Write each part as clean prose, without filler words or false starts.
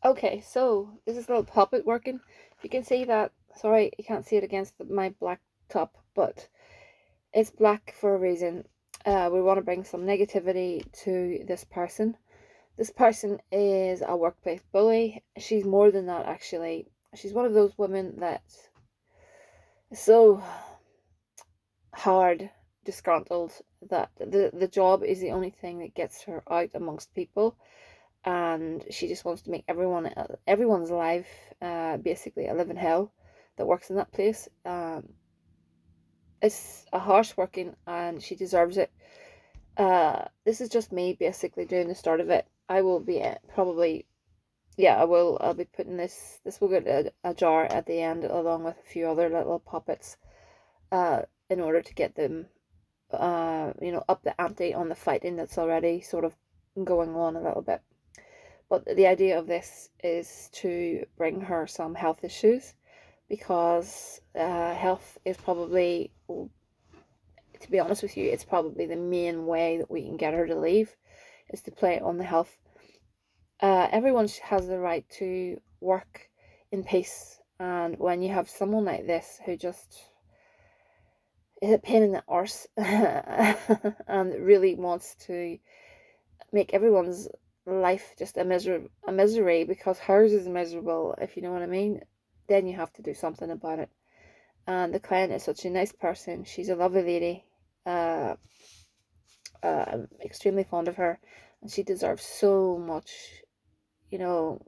Okay, so this is a little puppet working. You can see that. Sorry, you can't see it against my black top, but it's black for a reason. We want to bring some negativity to this person. This person is a workplace bully. She's more than that, actually. She's one of those women that is so hard, disgruntled, that the job is the only thing that gets her out amongst people, and she just wants to make everyone's life basically a living hell that works in that place. It's a harsh working, and she deserves it. This is just me basically doing the start of it. I will be probably, yeah, I will. I'll be putting this. This will get a jar at the end, along with a few other little puppets, in order to get them, up the ante on the fighting that's already sort of going on a little bit. But the idea of this is to bring her some health issues, because health is probably, to be honest with you, it's probably the main way that we can get her to leave, is to play on the health. Everyone has the right to work in peace, and when you have someone like this who just is a pain in the arse and really wants to make everyone's life just a misery because hers is miserable, if you know what I mean, then you have to do something about it. And the client is such a nice person. She's a lovely lady. Uh, I'm extremely fond of her, and she deserves so much, you know,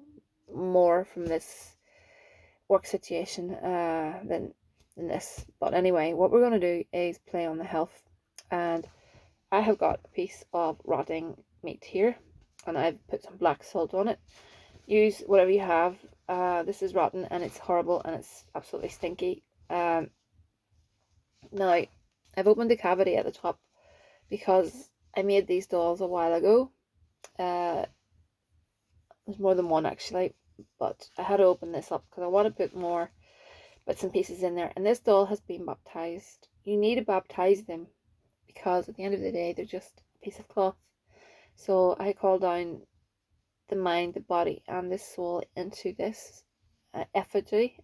more from this work situation than this. But anyway, what we're going to do is play on the health, and I have got a piece of rotting meat here, and I've put some black salt on it. Use whatever you have. This is rotten, and it's horrible, and it's absolutely stinky. Now, I've opened the cavity at the top because I made these dolls a while ago. Uh, there's more than one actually, but I had to open this up because I want to put more bits and pieces in there. And this doll has been baptized. You need to baptize them because at the end of the day, they're just a piece of cloth. So I call down the mind, the body, and the soul into this effigy.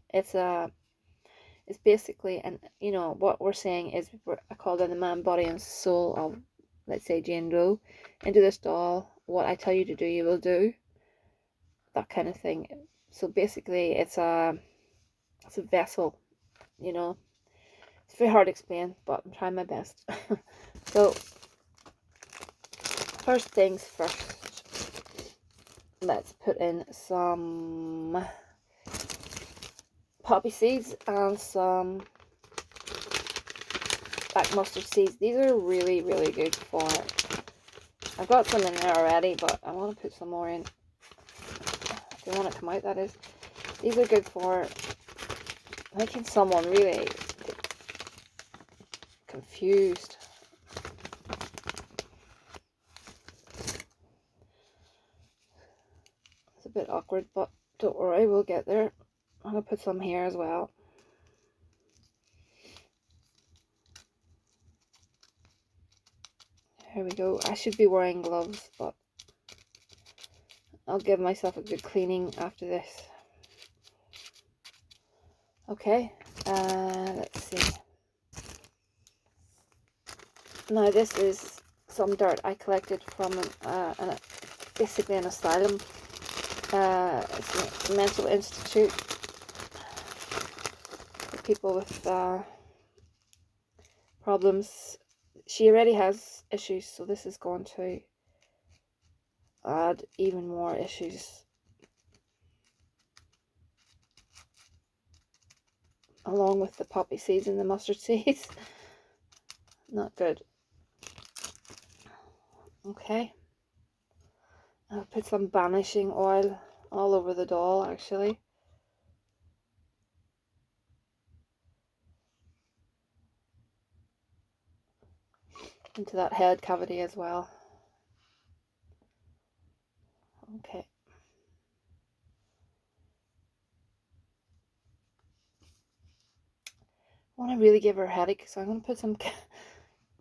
It's basically, and what we're saying is, I call down the mind, body, and soul of, let's say, Jane Doe into this doll. What I tell you to do, you will do. That kind of thing. So basically, it's a vessel. You know, it's very hard to explain, but I'm trying my best. So first things first, let's put in some poppy seeds and some black mustard seeds. These are really, really good for it. I've got some in there already, but I want to put some more in. If they want to come out, that is. These are good for making someone really confused. It's a bit awkward, but don't worry, we'll get there. I'm going to put some here as well. Here we go. I should be wearing gloves, but I'll give myself a good cleaning after this. Okay, let's see. Now this is some dirt I collected from basically an asylum. It's a mental institute for people with problems. She already has issues, so this is going to add even more issues, along with the poppy seeds and the mustard seeds. Not good. Okay. I'll put some banishing oil all over the doll, actually. Into that head cavity as well. Okay. I want to really give her a headache, so I'm going to put some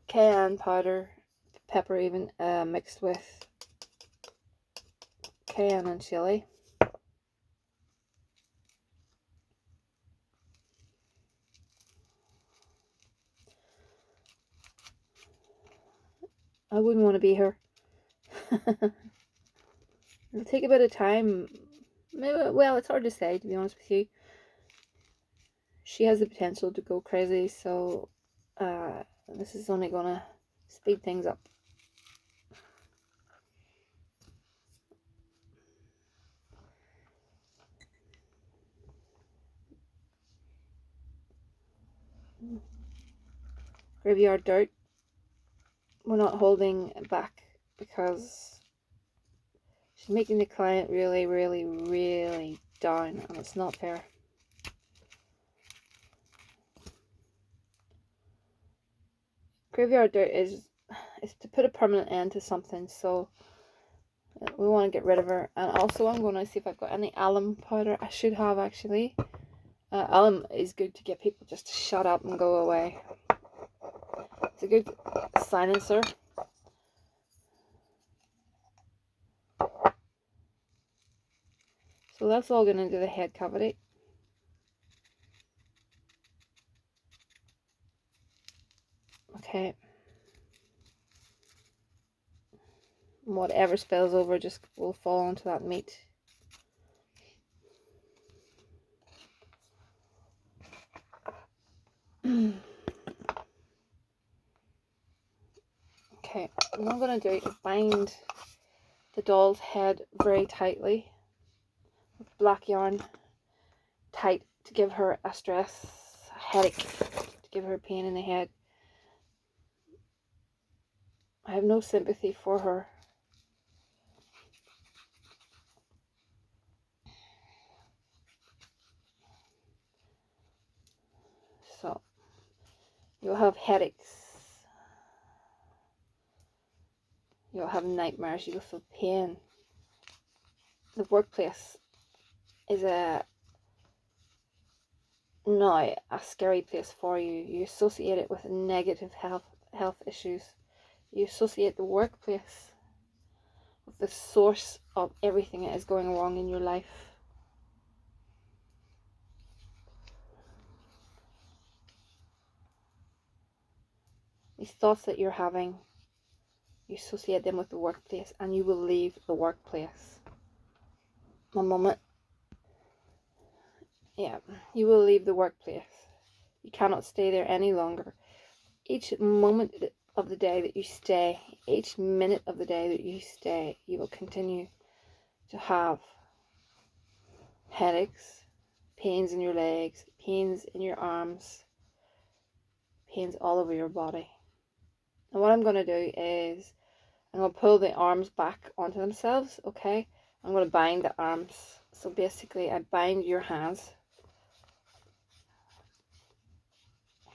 cayenne powder, pepper even, mixed with cayenne and chili. I wouldn't want to be her. It'll take a bit of time. Maybe, well, it's hard to say, to be honest with you. She has the potential to go crazy, so this is only gonna speed things up. Graveyard dirt. We're not holding back because she's making the client really, really, really down, and it's not fair. Graveyard dirt is to put a permanent end to something, so we want to get rid of her. And also I'm going to see if I've got any alum powder. I should have, actually. Alum is good to get people just to shut up and go away. It's a good silencer. So that's all going into the head cavity. Okay. Whatever spills over just will fall onto that meat. Okay, what I'm going to do is bind the doll's head very tightly with black yarn, tight, to give her a stress, a headache, to give her a pain in the head. I have no sympathy for her. So, you'll have headaches. You'll have nightmares. You'll feel pain. The workplace is now a scary place for you. You associate it with negative health issues. You associate the workplace with the source of everything that is going wrong in your life. These thoughts that you're having, you associate them with the workplace, and you will leave the workplace. One moment. Yeah, you will leave the workplace. You cannot stay there any longer. Each moment of the day that you stay, each minute of the day that you stay, you will continue to have headaches, pains in your legs, pains in your arms, pains all over your body. And what I'm going to do is I'm going to pull the arms back onto themselves, okay? I'm going to bind the arms. So basically I bind your hands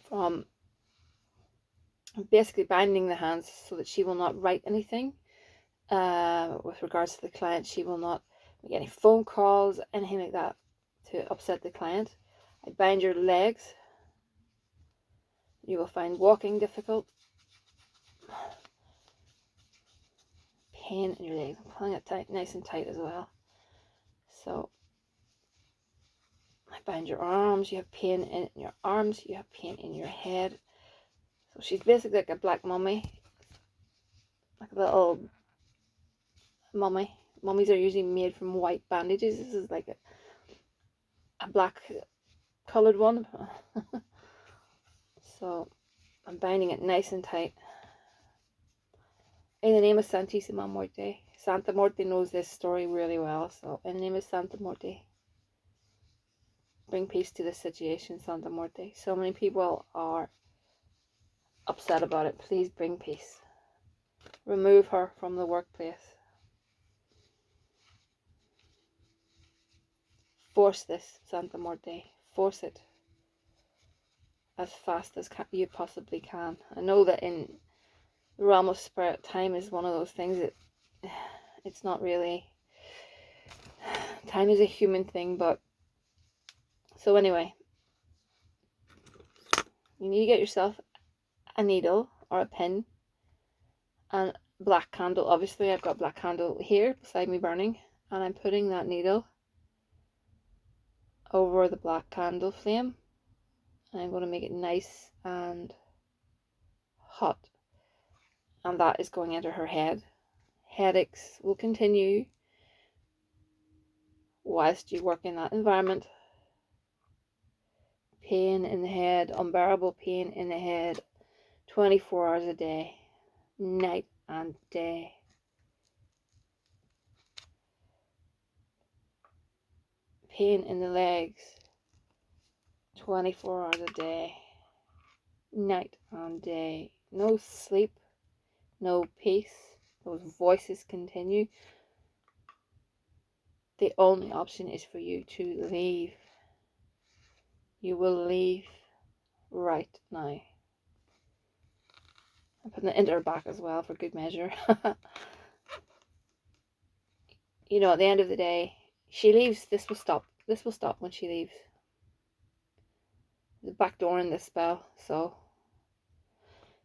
from, basically binding the hands so that she will not write anything with regards to the client. She will not make any phone calls, anything like that to upset the client. I bind your legs. You will find walking difficult. Pain in your legs. I'm pulling it tight, nice and tight as well. So I bind your arms. You have pain in your arms. You have pain in your head. So she's basically like a black mummy, like a little mummy. Mummies are usually made from white bandages. This is like a black colored one. So I'm binding it nice and tight. In the name of Santissima Morte. Santa Morte knows this story really well. So in the name of Santa Morte, bring peace to this situation, Santa Morte. So many people are upset about it. Please bring peace. Remove her from the workplace. Force this, Santa Morte. Force it as fast as you possibly can. I know that in the realm of spirit, time is one of those things that it's not really, time is a human thing. But so anyway, you need to get yourself a needle or a pin and black candle. Obviously I've got black candle here beside me burning, and I'm putting that needle over the black candle flame, and I'm going to make it nice and hot. and that is going into her head. Headaches will continue whilst you work in that environment. Pain in the head, unbearable pain in the head, 24 hours a day, night and day. Pain in the legs, 24 hours a day, night and day. No sleep, no peace. Those voices continue. The only option is for you to leave. You will leave right now. I'm putting it into her back as well for good measure. You know, at the end of the day, she leaves. This will stop. This will stop when she leaves. The back door in this spell. So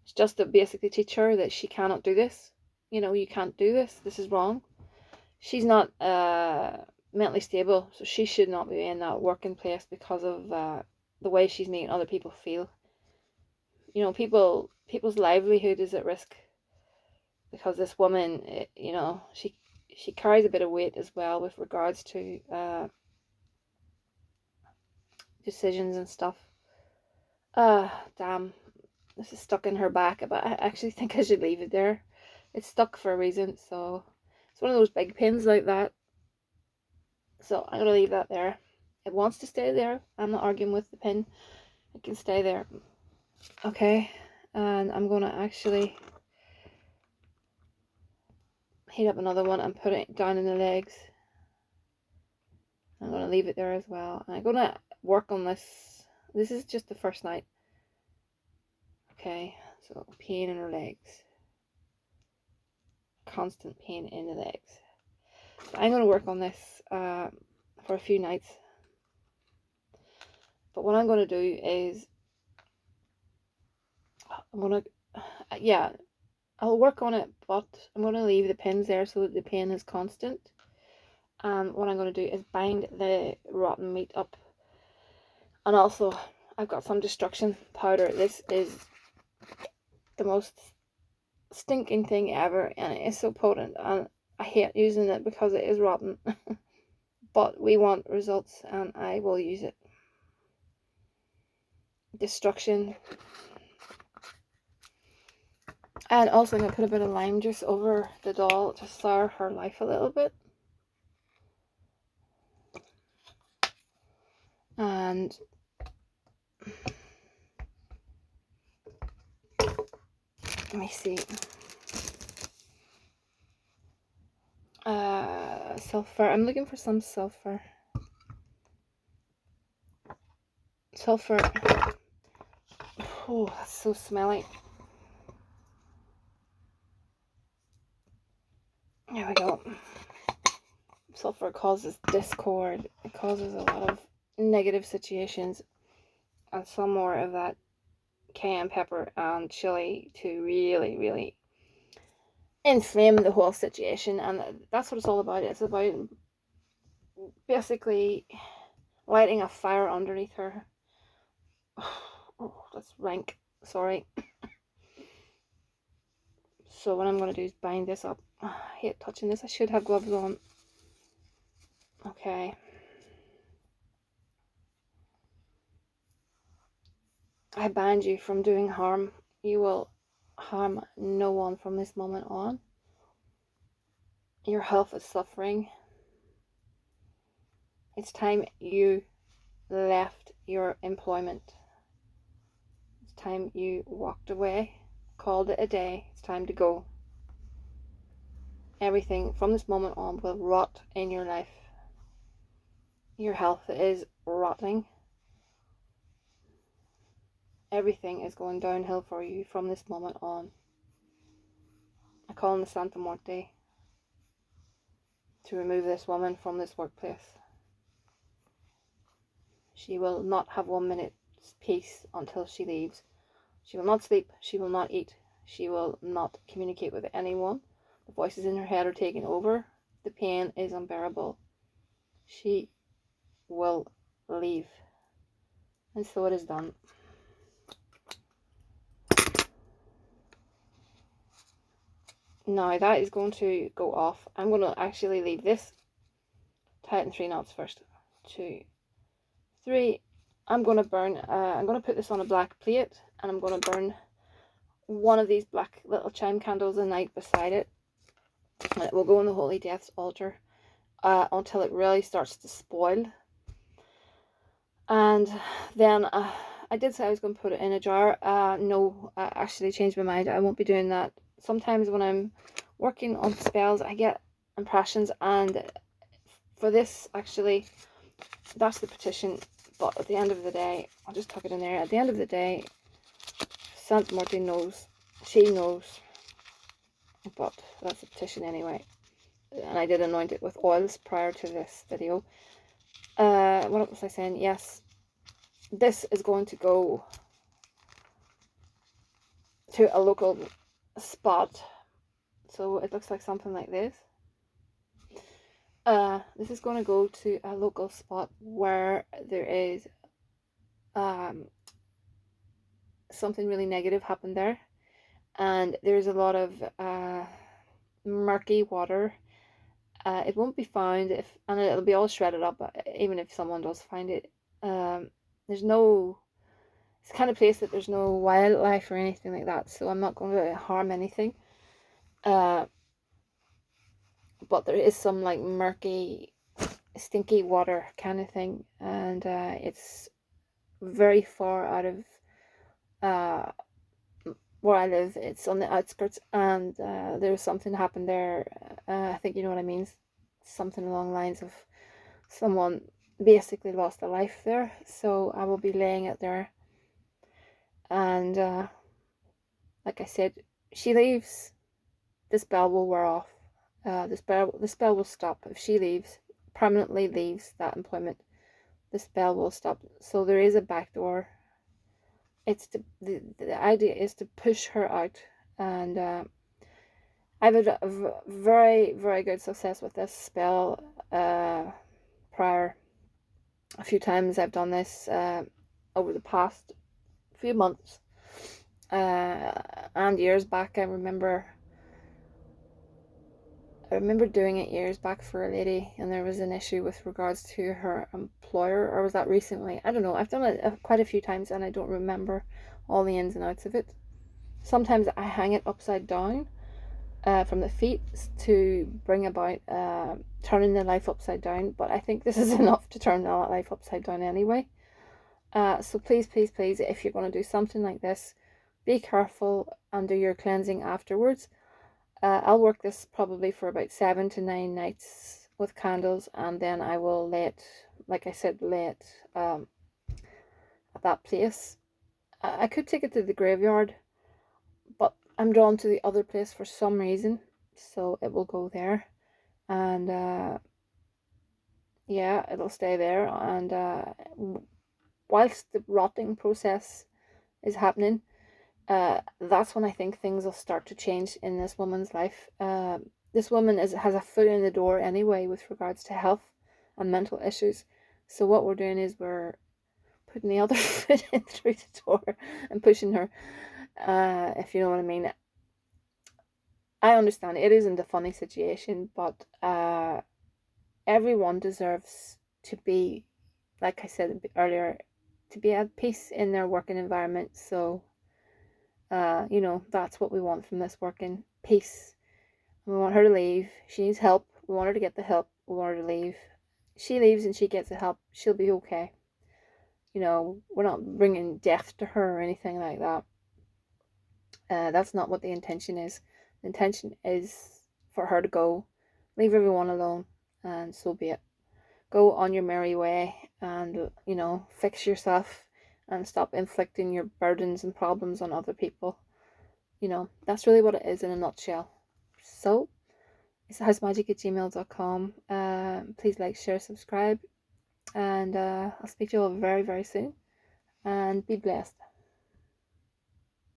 it's just to basically teach her that she cannot do this. You know, you can't do this. This is wrong. She's not mentally stable, so she should not be in that working place because of the way she's making other people feel. You know, people's livelihood is at risk because this woman, you know, she carries a bit of weight as well with regards to decisions and stuff. Damn, this is stuck in her back, but I actually think I should leave it there. It's stuck for a reason, so it's one of those big pins like that. So I'm gonna leave that there. It wants to stay there. I'm not arguing with the pin. It can stay there. Okay, and I'm gonna actually heat up another one and put it down in the legs. I'm gonna leave it there as well. And I'm gonna work on this. This is just the first night. Okay, so pain in her legs. Constant pain in the legs. So I'm gonna work on this for a few nights. But what I'm gonna do is I'm gonna, yeah, I'll work on it, but I'm gonna leave the pins there so that the pain is constant. And what I'm gonna do is bind the rotten meat up. And also, I've got some destruction powder. This is the most stinking thing ever, and it is so potent, and I hate using it because it is rotten. But we want results, and I will use it. Destruction. And also I'm going to put a bit of lime juice over the doll to sour her life a little bit. And let me see. Sulfur. I'm looking for some sulfur. Sulfur. Oh, that's so smelly. There we go. Sulfur causes discord. It causes a lot of negative situations. And some more of that cayenne pepper and chili to really, really inflame the whole situation. And that's what it's all about. It's about basically lighting a fire underneath her. Oh, that's rank. Sorry. So what I'm going to do is bind this up. I hate touching this. I should have gloves on. Okay. I ban you from doing harm. You will harm no one from this moment on. Your health is suffering. It's time you left your employment. It's time you walked away, called it a day. It's time to go. Everything from this moment on will rot in your life. Your health is rotting. Everything is going downhill for you from this moment on. I call on the Santa Muerte to remove this woman from this workplace. She will not have 1 minute's peace until she leaves. She will not sleep. She will not eat. She will not communicate with anyone. The voices in her head are taking over. The pain is unbearable. She will leave. And so it is done. Now that is going to go off. I'm going to actually leave this, tie it in 3 knots first. 2, 3. I'm going to burn, I'm going to put this on a black plate, and I'm going to burn one of these black little chime candles a night beside it. And it will go on the Holy Death's altar until it really starts to spoil. And then I did say I was going to put it in a jar. No, I actually changed my mind. I won't be doing that. Sometimes when I'm working on spells, I get impressions, and for this, actually, that's the petition. But at the end of the day, I'll just tuck it in there. At the end of the day, Saint Martin knows. She knows. But that's the petition anyway. And I did anoint it with oils prior to this video. What was I saying? Yes, this is going to go to a local spot. So it looks like something like this. This is going to go to a local spot where there is something really negative happened there, and there's a lot of murky water. It won't be found and it'll be all shredded up, even if someone does find it. There's no, it's the kind of place that there's no wildlife or anything like that, so I'm not going to harm anything. But there is some like murky, stinky water kind of thing, and it's very far out of where I live. It's on the outskirts, and there's something happened there. I think you know what I mean. Something along the lines of someone basically lost a life there. So I will be laying it there, and like I said, she leaves, the spell will wear off. The spell will stop if she leaves, permanently leaves that employment. The spell will stop. So there is a back door. It's the idea is to push her out, and I've had a very, very good success with this spell prior. A few times I've done this over the past few months and years back. I remember doing it years back for a lady, and there was an issue with regards to her employer, or was that recently? I don't know. I've done it quite a few times, and I don't remember all the ins and outs of it. Sometimes I hang it upside down from the feet to bring about turning the life upside down, but I think this is enough to turn the life upside down anyway. So please, please, please, if you're going to do something like this, be careful and do your cleansing afterwards. I'll work this probably for about 7 to 9 nights with candles, and then I will lay it, like I said, lay it at that place. I could take it to the graveyard, but I'm drawn to the other place for some reason, so it will go there. And yeah, it'll stay there, and whilst the rotting process is happening, that's when I think things will start to change in this woman's life. This woman has a foot in the door anyway with regards to health and mental issues. So what we're doing is we're putting the other foot in through the door and pushing her, if you know what I mean. I understand it isn't a funny situation, but everyone deserves to be, like I said earlier, to be at peace in their working environment. So you know, that's what we want from this working, peace. We want her to leave. She needs help. We want her to get the help. We want her to leave. She leaves and she gets the help. She'll be okay. You know, we're not bringing death to her or anything like that. That's not what the intention is. The intention is for her to go, leave everyone alone, and so be it. Go on your merry way, and you know, fix yourself and stop inflicting your burdens and problems on other people. You know, that's really what it is in a nutshell. So, it's housemagic@gmail.com. Please like, share, subscribe, and I'll speak to you all very, very soon. And be blessed.